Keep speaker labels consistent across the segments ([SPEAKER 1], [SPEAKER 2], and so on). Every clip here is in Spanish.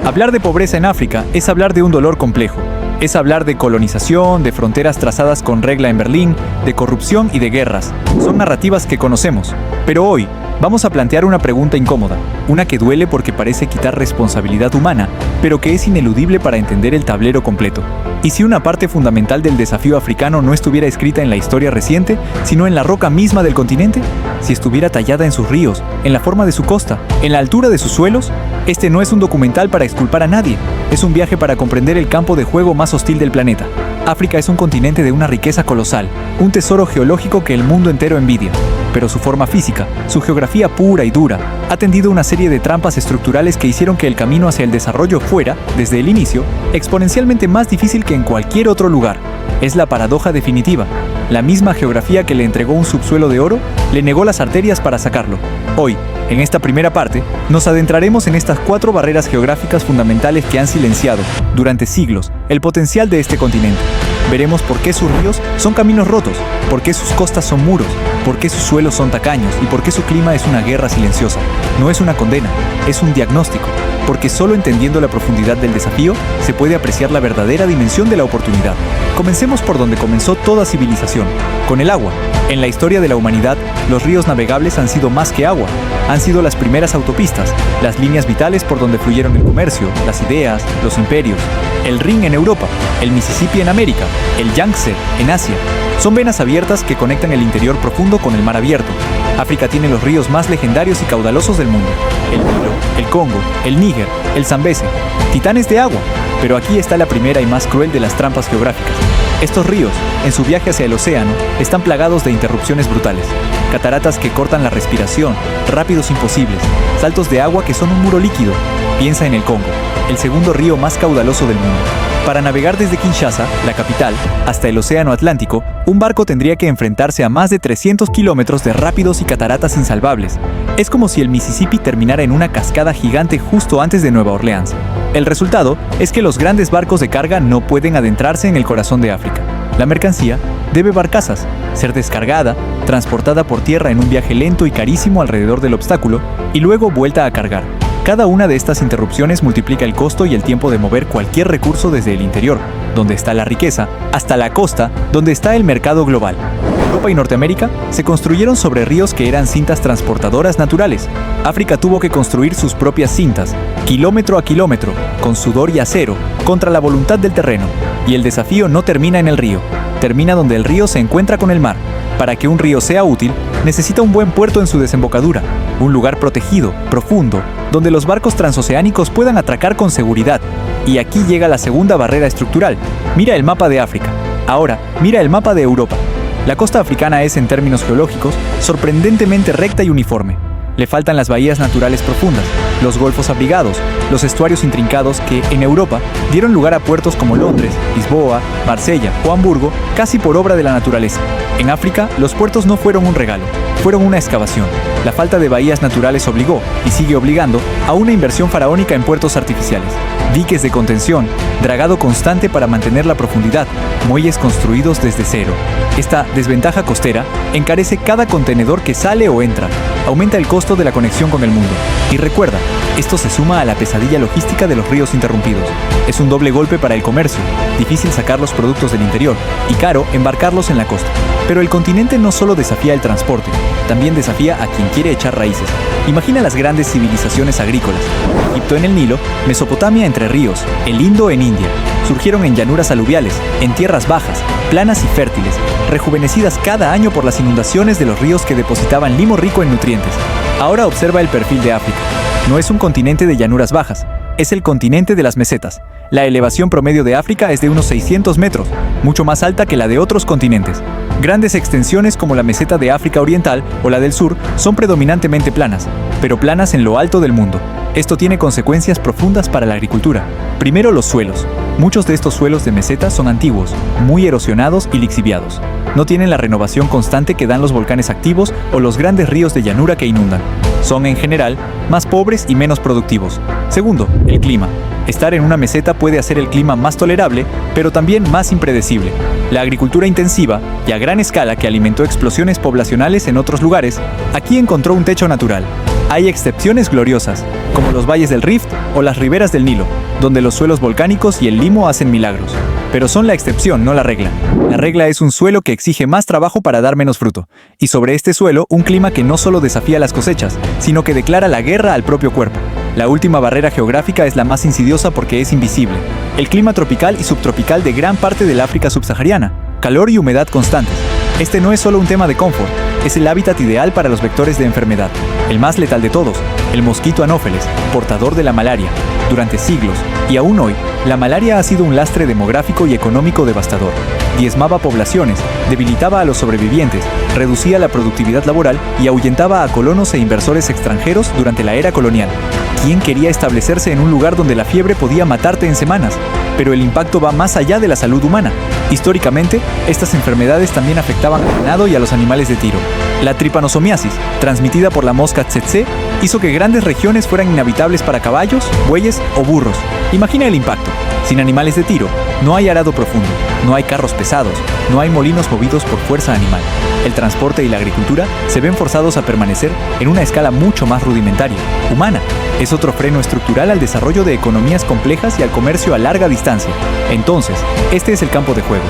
[SPEAKER 1] Hablar de pobreza en África es hablar de un dolor complejo. Es hablar de colonización, de fronteras trazadas con regla en Berlín, de corrupción y de guerras. Son narrativas que conocemos. Pero hoy vamos a plantear una pregunta incómoda, una que duele porque parece quitar responsabilidad humana, pero que es ineludible para entender el tablero completo. ¿Y si una parte fundamental del desafío africano no estuviera escrita en la historia reciente, sino en la roca misma del continente? Si estuviera tallada en sus ríos, en la forma de su costa, en la altura de sus suelos. Este no es un documental para exculpar a nadie, es un viaje para comprender el campo de juego más hostil del planeta. África es un continente de una riqueza colosal, un tesoro geológico que el mundo entero envidia. Pero su forma física, su geografía pura y dura, ha tendido una serie de trampas estructurales que hicieron que el camino hacia el desarrollo fuera, desde el inicio, exponencialmente más difícil que en cualquier otro lugar. Es la paradoja definitiva. La misma geografía que le entregó un subsuelo de oro, le negó las arterias para sacarlo. Hoy, en esta primera parte, nos adentraremos en estas 4 barreras geográficas fundamentales que han silenciado, durante siglos, el potencial de este continente. Veremos por qué sus ríos son caminos rotos, por qué sus costas son muros, por qué sus suelos son tacaños y por qué su clima es una guerra silenciosa. No es una condena, es un diagnóstico, porque solo entendiendo la profundidad del desafío se puede apreciar la verdadera dimensión de la oportunidad. Comencemos por donde comenzó toda civilización, con el agua. En la historia de la humanidad, los ríos navegables han sido más que agua. Han sido las primeras autopistas, las líneas vitales por donde fluyeron el comercio, las ideas, los imperios. El Rin en Europa, el Mississippi en América, el Yangtze en Asia. Son venas abiertas que conectan el interior profundo con el mar abierto. África tiene los ríos más legendarios y caudalosos del mundo. El Nilo, el Congo, el Níger, el Zambeze. Titanes de agua. Pero aquí está la primera y más cruel de las trampas geográficas. Estos ríos, en su viaje hacia el océano, están plagados de interrupciones brutales. Cataratas que cortan la respiración, rápidos imposibles, saltos de agua que son un muro líquido. Piensa en el Congo, el segundo río más caudaloso del mundo. Para navegar desde Kinshasa, la capital, hasta el océano Atlántico, un barco tendría que enfrentarse a más de 300 kilómetros de rápidos y cataratas insalvables. Es como si el Mississippi terminara en una cascada gigante justo antes de Nueva Orleans. El resultado es que los grandes barcos de carga no pueden adentrarse en el corazón de África. La mercancía debe barcazas, ser descargada, transportada por tierra en un viaje lento y carísimo alrededor del obstáculo, y luego vuelta a cargar. Cada una de estas interrupciones multiplica el costo y el tiempo de mover cualquier recurso desde el interior, donde está la riqueza, hasta la costa, donde está el mercado global. Europa y Norteamérica se construyeron sobre ríos que eran cintas transportadoras naturales. África tuvo que construir sus propias cintas, kilómetro a kilómetro, con sudor y acero, contra la voluntad del terreno. Y el desafío no termina en el río, termina donde el río se encuentra con el mar. Para que un río sea útil, necesita un buen puerto en su desembocadura, un lugar protegido, profundo, donde los barcos transoceánicos puedan atracar con seguridad. Y aquí llega la segunda barrera estructural. Mira el mapa de África. Ahora, mira el mapa de Europa. La costa africana es, en términos geológicos, sorprendentemente recta y uniforme. Le faltan las bahías naturales profundas, los golfos abrigados, los estuarios intrincados que, en Europa, dieron lugar a puertos como Londres, Lisboa, Marsella o Hamburgo, casi por obra de la naturaleza. En África, los puertos no fueron un regalo, fueron una excavación. La falta de bahías naturales obligó, y sigue obligando, a una inversión faraónica en puertos artificiales. Diques de contención, dragado constante para mantener la profundidad, muelles construidos desde cero. Esta desventaja costera encarece cada contenedor que sale o entra, aumenta el costo de la conexión con el mundo. Y recuerda, esto se suma a la pesadilla logística de los ríos interrumpidos. Es un doble golpe para el comercio, difícil sacar los productos del interior y caro embarcarlos en la costa. Pero el continente no solo desafía el transporte, también desafía a quien quiere echar raíces. Imagina las grandes civilizaciones agrícolas. Egipto en el Nilo, Mesopotamia entre ríos, el Indo en India. Surgieron en llanuras aluviales, en tierras bajas, planas y fértiles, rejuvenecidas cada año por las inundaciones de los ríos que depositaban limo rico en nutrientes. Ahora observa el perfil de África. No es un continente de llanuras bajas, es el continente de las mesetas. La elevación promedio de África es de unos 600 metros, mucho más alta que la de otros continentes. Grandes extensiones como la meseta de África Oriental o la del Sur son predominantemente planas, pero planas en lo alto del mundo. Esto tiene consecuencias profundas para la agricultura. Primero, los suelos. Muchos de estos suelos de meseta son antiguos, muy erosionados y lixiviados. No tienen la renovación constante que dan los volcanes activos o los grandes ríos de llanura que inundan. Son, en general, más pobres y menos productivos. Segundo, el clima. Estar en una meseta puede hacer el clima más tolerable, pero también más impredecible. La agricultura intensiva y a gran escala que alimentó explosiones poblacionales en otros lugares, aquí encontró un techo natural. Hay excepciones gloriosas, como los valles del Rift o las riberas del Nilo, donde los suelos volcánicos y el limo hacen milagros. Pero son la excepción, no la regla. La regla es un suelo que exige más trabajo para dar menos fruto. Y sobre este suelo, un clima que no solo desafía las cosechas, sino que declara la guerra al propio cuerpo. La última barrera geográfica es la más insidiosa porque es invisible. El clima tropical y subtropical de gran parte del África subsahariana. Calor y humedad constantes. Este no es solo un tema de confort, es el hábitat ideal para los vectores de enfermedad. El más letal de todos, el mosquito anófeles, portador de la malaria. Durante siglos, y aún hoy, la malaria ha sido un lastre demográfico y económico devastador. Diezmaba poblaciones, debilitaba a los sobrevivientes, reducía la productividad laboral y ahuyentaba a colonos e inversores extranjeros durante la era colonial. ¿Quién quería establecerse en un lugar donde la fiebre podía matarte en semanas? Pero el impacto va más allá de la salud humana. Históricamente, estas enfermedades también afectaban al ganado y a los animales de tiro. La tripanosomiasis, transmitida por la mosca tsetse, hizo que grandes regiones fueran inhabitables para caballos, bueyes o burros. Imagina el impacto. Sin animales de tiro, no hay arado profundo, no hay carros pesados, no hay molinos movidos por fuerza animal. El transporte y la agricultura se ven forzados a permanecer en una escala mucho más rudimentaria, humana. Es otro freno estructural al desarrollo de economías complejas y al comercio a larga distancia. Entonces, este es el campo de juego.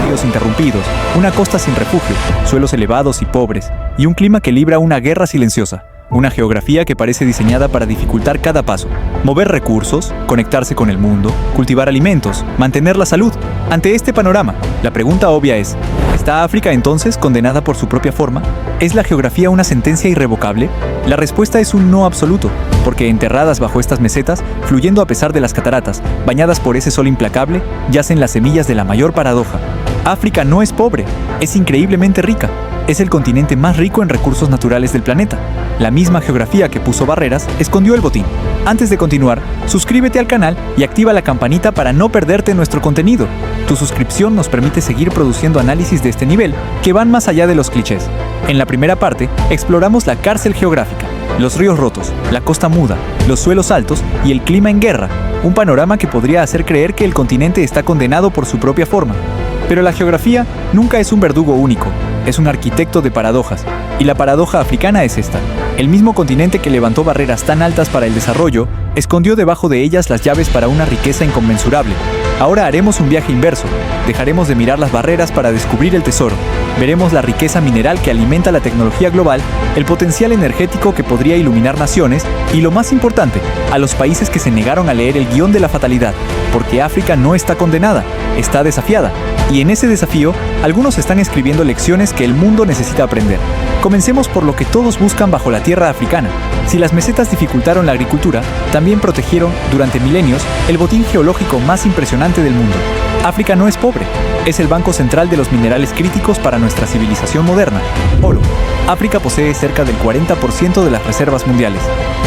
[SPEAKER 1] Ríos interrumpidos, una costa sin refugio, suelos elevados y pobres, y un clima que libra una guerra silenciosa. Una geografía que parece diseñada para dificultar cada paso. Mover recursos, conectarse con el mundo, cultivar alimentos, mantener la salud. Ante este panorama, la pregunta obvia es, ¿está África entonces condenada por su propia forma? ¿Es la geografía una sentencia irrevocable? La respuesta es un no absoluto, porque enterradas bajo estas mesetas, fluyendo a pesar de las cataratas, bañadas por ese sol implacable, yacen las semillas de la mayor paradoja. África no es pobre, es increíblemente rica. Es el continente más rico en recursos naturales del planeta. La misma geografía que puso barreras escondió el botín. Antes de continuar, suscríbete al canal y activa la campanita para no perderte nuestro contenido. Tu suscripción nos permite seguir produciendo análisis de este nivel que van más allá de los clichés. En la primera parte, exploramos la cárcel geográfica, los ríos rotos, la costa muda, los suelos altos y el clima en guerra. Un panorama que podría hacer creer que el continente está condenado por su propia forma. Pero la geografía nunca es un verdugo único, es un arquitecto de paradojas, y la paradoja africana es esta. El mismo continente que levantó barreras tan altas para el desarrollo, escondió debajo de ellas las llaves para una riqueza inconmensurable. Ahora haremos un viaje inverso, dejaremos de mirar las barreras para descubrir el tesoro. Veremos la riqueza mineral que alimenta la tecnología global, el potencial energético que podría iluminar naciones y, lo más importante, a los países que se negaron a leer el guión de la fatalidad, porque África no está condenada, está desafiada. Y en ese desafío, algunos están escribiendo lecciones que el mundo necesita aprender. Comencemos por lo que todos buscan bajo la tierra africana. Si las mesetas dificultaron la agricultura, también protegieron, durante milenios, el botín geológico más impresionante del mundo. África no es pobre, es el banco central de los minerales críticos para nuestra civilización moderna. Oro. África posee cerca del 40% de las reservas mundiales.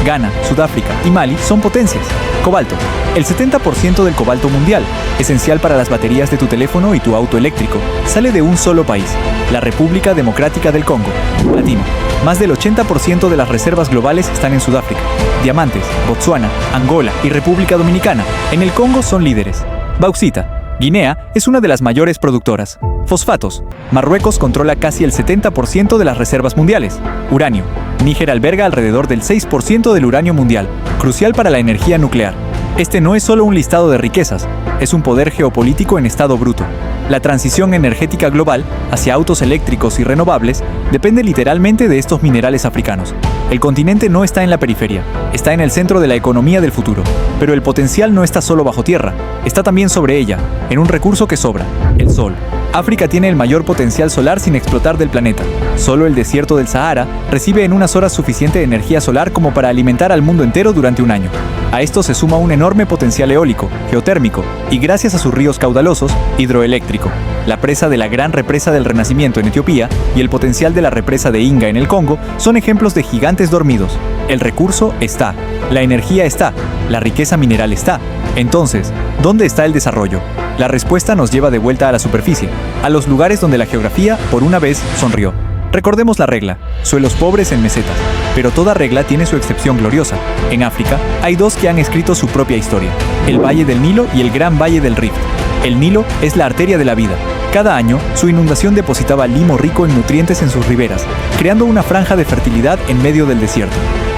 [SPEAKER 1] Ghana, Sudáfrica y Mali son potencias. Cobalto. El 70% del cobalto mundial, esencial para las baterías de tu teléfono y tu auto eléctrico, sale de un solo país, la República Democrática del Congo. Platino. Más del 80% de las reservas globales están en Sudáfrica. Diamantes, Botsuana, Angola y República Dominicana. En el Congo son líderes. Bauxita. Guinea es una de las mayores productoras. Fosfatos. Marruecos controla casi el 70% de las reservas mundiales. Uranio. Níger alberga alrededor del 6% del uranio mundial, crucial para la energía nuclear. Este no es solo un listado de riquezas, es un poder geopolítico en estado bruto. La transición energética global hacia autos eléctricos y renovables depende literalmente de estos minerales africanos. El continente no está en la periferia, está en el centro de la economía del futuro. Pero el potencial no está solo bajo tierra, está también sobre ella, en un recurso que sobra, el sol. África tiene el mayor potencial solar sin explotar del planeta. Solo el desierto del Sahara recibe en unas horas suficiente energía solar como para alimentar al mundo entero durante un año. A esto se suma un enorme potencial eólico, geotérmico y, gracias a sus ríos caudalosos, hidroeléctrico. La presa de la Gran Represa del Renacimiento en Etiopía y el potencial de la represa de Inga en el Congo son ejemplos de gigantes dormidos. El recurso está, la energía está, la riqueza mineral está. Entonces, ¿dónde está el desarrollo? La respuesta nos lleva de vuelta a la superficie, a los lugares donde la geografía, por una vez, sonrió. Recordemos la regla, suelos pobres en mesetas, pero toda regla tiene su excepción gloriosa. En África, hay dos que han escrito su propia historia, el Valle del Nilo y el Gran Valle del Rift. El Nilo es la arteria de la vida. Cada año, su inundación depositaba limo rico en nutrientes en sus riberas, creando una franja de fertilidad en medio del desierto.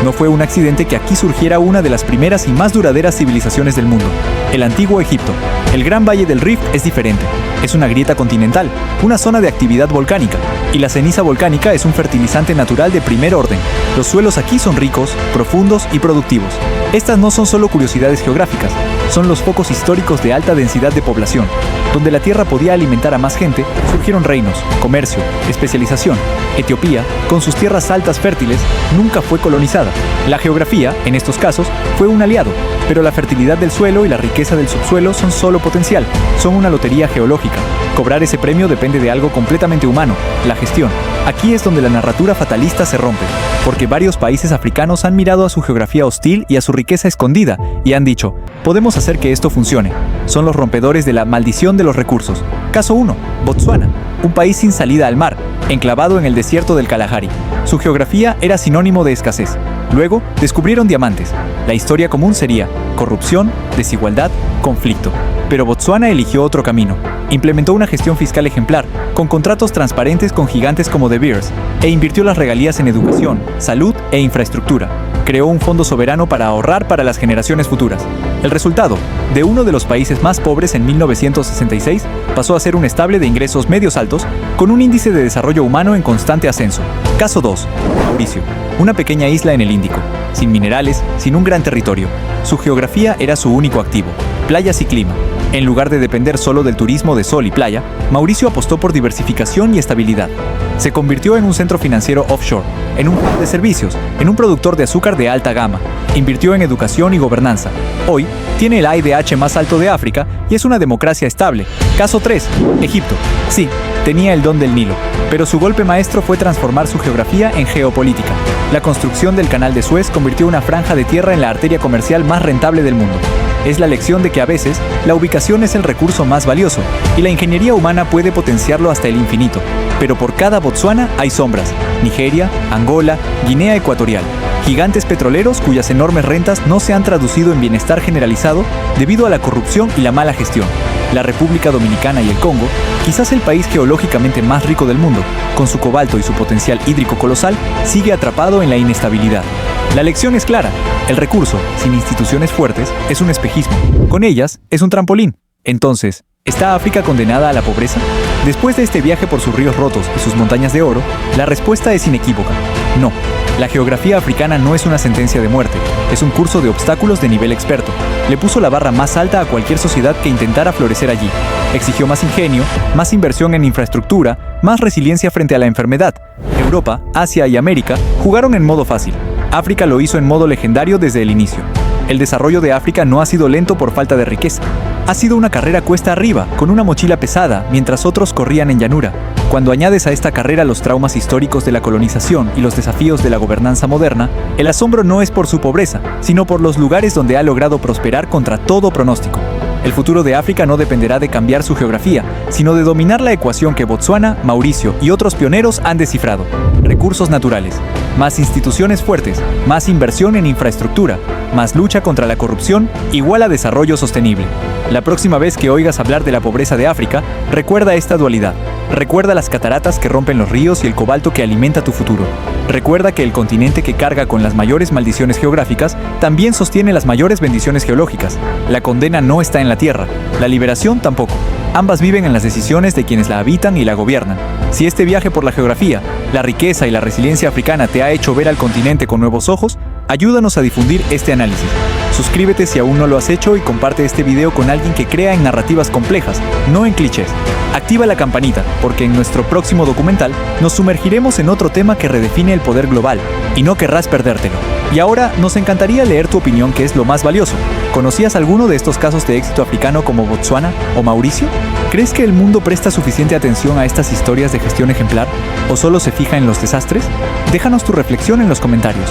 [SPEAKER 1] No fue un accidente que aquí surgiera una de las primeras y más duraderas civilizaciones del mundo, el antiguo Egipto. El Gran Valle del Rift es diferente. Es una grieta continental, una zona de actividad volcánica, y la ceniza volcánica es un fertilizante natural de primer orden. Los suelos aquí son ricos, profundos y productivos. Estas no son solo curiosidades geográficas, son los focos históricos de alta densidad de población. Donde la tierra podía alimentar a más gente, surgieron reinos, comercio, especialización. Etiopía, con sus tierras altas fértiles, nunca fue colonizada. La geografía, en estos casos, fue un aliado, pero la fertilidad del suelo y la riqueza del subsuelo son solo potencial, son una lotería geológica. Cobrar ese premio depende de algo completamente humano, la gestión. Aquí es donde la narrativa fatalista se rompe, porque varios países africanos han mirado a su geografía hostil y a su riqueza escondida, y han dicho, podemos hacer que esto funcione. Son los rompedores de la maldición de los recursos. Caso 1. Botsuana, un país sin salida al mar, enclavado en el desierto del Kalahari. Su geografía era sinónimo de escasez. Luego, descubrieron diamantes. La historia común sería corrupción, desigualdad, conflicto. Pero Botsuana eligió otro camino. Implementó una gestión fiscal ejemplar, con contratos transparentes con gigantes como De Beers, e invirtió las regalías en educación, salud e infraestructura. Creó un fondo soberano para ahorrar para las generaciones futuras. El resultado, de uno de los países más pobres en 1966, pasó a ser un estable de ingresos medios altos, con un índice de desarrollo humano en constante ascenso. Caso 2. Mauricio, una pequeña isla en el Índico, sin minerales, sin un gran territorio. Su geografía era su único activo, playas y clima. En lugar de depender solo del turismo de sol y playa, Mauricio apostó por diversificación y estabilidad. Se convirtió en un centro financiero offshore, en un hub de servicios, en un productor de azúcar de alta gama. Invirtió en educación y gobernanza. Hoy, tiene el IDH más alto de África y es una democracia estable. Caso 3. Egipto. Sí, tenía el don del Nilo, pero su golpe maestro fue transformar su geografía en geopolítica. La construcción del Canal de Suez convirtió una franja de tierra en la arteria comercial más rentable del mundo. Es la lección de que a veces, la ubicación es el recurso más valioso, y la ingeniería humana puede potenciarlo hasta el infinito. Pero por cada Botsuana hay sombras. Nigeria, Angola, Guinea Ecuatorial. Gigantes petroleros cuyas enormes rentas no se han traducido en bienestar generalizado debido a la corrupción y la mala gestión. La República Dominicana y el Congo, quizás el país geológicamente más rico del mundo, con su cobalto y su potencial hídrico colosal, sigue atrapado en la inestabilidad. La lección es clara. El recurso, sin instituciones fuertes, es un espejismo. Con ellas, es un trampolín. Entonces, ¿está África condenada a la pobreza? Después de este viaje por sus ríos rotos y sus montañas de oro, la respuesta es inequívoca. No. La geografía africana no es una sentencia de muerte, es un curso de obstáculos de nivel experto. Le puso la barra más alta a cualquier sociedad que intentara florecer allí. Exigió más ingenio, más inversión en infraestructura, más resiliencia frente a la enfermedad. Europa, Asia y América jugaron en modo fácil. África lo hizo en modo legendario desde el inicio. El desarrollo de África no ha sido lento por falta de riqueza. Ha sido una carrera cuesta arriba, con una mochila pesada, mientras otros corrían en llanura. Cuando añades a esta carrera los traumas históricos de la colonización y los desafíos de la gobernanza moderna, el asombro no es por su pobreza, sino por los lugares donde ha logrado prosperar contra todo pronóstico. El futuro de África no dependerá de cambiar su geografía, sino de dominar la ecuación que Botsuana, Mauricio y otros pioneros han descifrado. Recursos naturales, más instituciones fuertes, más inversión en infraestructura, más lucha contra la corrupción, igual a desarrollo sostenible. La próxima vez que oigas hablar de la pobreza de África, recuerda esta dualidad. Recuerda las cataratas que rompen los ríos y el cobalto que alimenta tu futuro. Recuerda que el continente que carga con las mayores maldiciones geográficas también sostiene las mayores bendiciones geológicas. La condena no está en la tierra, la liberación tampoco. Ambas viven en las decisiones de quienes la habitan y la gobiernan. Si este viaje por la geografía, la riqueza y la resiliencia africana te ha hecho ver al continente con nuevos ojos, ayúdanos a difundir este análisis. Suscríbete si aún no lo has hecho y comparte este video con alguien que crea en narrativas complejas, no en clichés. Activa la campanita, porque en nuestro próximo documental nos sumergiremos en otro tema que redefine el poder global, y no querrás perdértelo. Y ahora nos encantaría leer tu opinión, que es lo más valioso. ¿Conocías alguno de estos casos de éxito africano como Botsuana o Mauricio? ¿Crees que el mundo presta suficiente atención a estas historias de gestión ejemplar? ¿O solo se fija en los desastres? Déjanos tu reflexión en los comentarios.